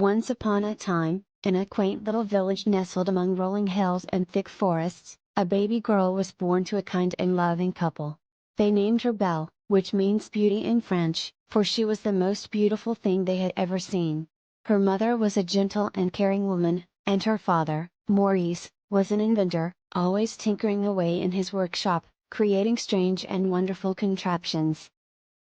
Once upon a time, in a quaint little village nestled among rolling hills and thick forests, a baby girl was born to a kind and loving couple. They named her Belle, which means beauty in French, for she was the most beautiful thing they had ever seen. Her mother was a gentle and caring woman, and her father, Maurice, was an inventor, always tinkering away in his workshop, creating strange and wonderful contraptions.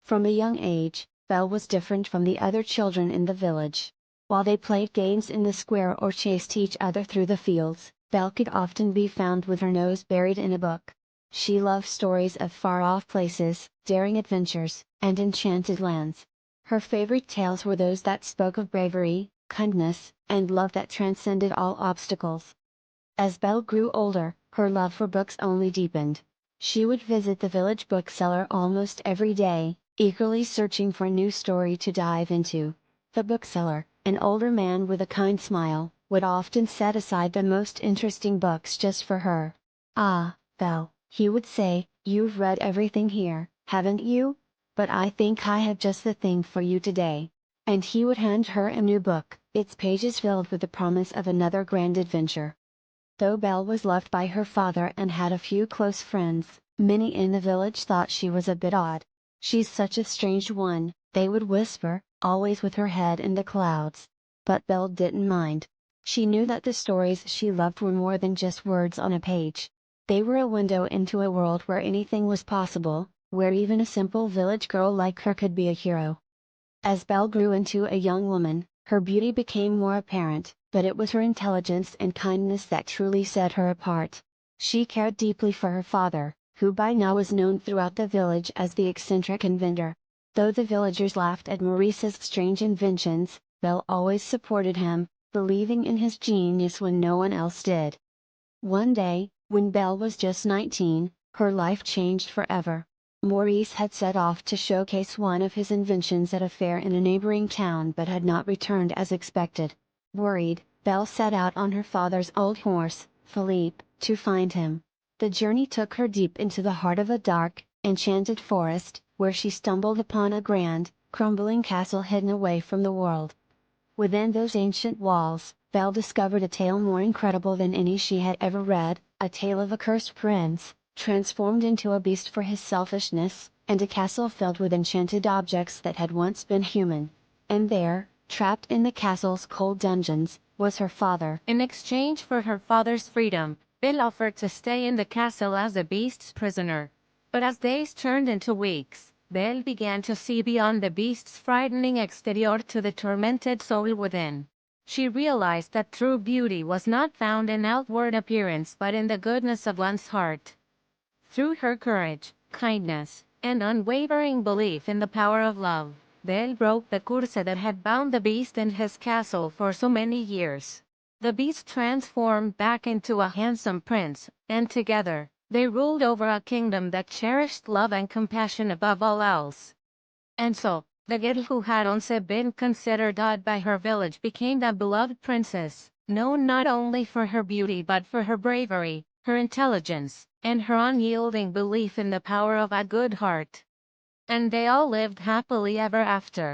From a young age, Belle was different from the other children in the village. While they played games in the square or chased each other through the fields, Belle could often be found with her nose buried in a book. She loved stories of far-off places, daring adventures, and enchanted lands. Her favorite tales were those that spoke of bravery, kindness, and love that transcended all obstacles. As Belle grew older, her love for books only deepened. She would visit the village bookseller almost every day, eagerly searching for a new story to dive into. The bookseller, an older man with a kind smile, would often set aside the most interesting books just for her. "Ah, Belle," he would say, "you've read everything here, haven't you? But I think I have just the thing for you today." And he would hand her a new book, its pages filled with the promise of another grand adventure. Though Belle was loved by her father and had a few close friends, many in the village thought she was a bit odd. "She's such a strange one," they would whisper, always with her head in the clouds. But Belle didn't mind. She knew that the stories she loved were more than just words on a page. They were a window into a world where anything was possible, where even a simple village girl like her could be a hero. As Belle grew into a young woman, her beauty became more apparent, but it was her intelligence and kindness that truly set her apart. She cared deeply for her father, who by now was known throughout the village as the eccentric inventor. Though the villagers laughed at Maurice's strange inventions, Belle always supported him, believing in his genius when no one else did. One day, when Belle was just 19, her life changed forever. Maurice had set off to showcase one of his inventions at a fair in a neighboring town but had not returned as expected. Worried, Belle set out on her father's old horse, Philippe, to find him. The journey took her deep into the heart of a dark, enchanted forest, where she stumbled upon a grand, crumbling castle hidden away from the world. Within those ancient walls, Belle discovered a tale more incredible than any she had ever read, a tale of a cursed prince, transformed into a beast for his selfishness, and a castle filled with enchanted objects that had once been human. And there, trapped in the castle's cold dungeons, was her father. In exchange for her father's freedom, Belle offered to stay in the castle as the beast's prisoner. But as days turned into weeks, Belle began to see beyond the beast's frightening exterior to the tormented soul within. She realized that true beauty was not found in outward appearance but in the goodness of one's heart. Through her courage, kindness, and unwavering belief in the power of love, Belle broke the curse that had bound the beast in his castle for so many years. The beast transformed back into a handsome prince, and together, they ruled over a kingdom that cherished love and compassion above all else. And so, the girl who had once been considered odd by her village became the beloved princess, known not only for her beauty but for her bravery, her intelligence, and her unyielding belief in the power of a good heart. And they all lived happily ever after.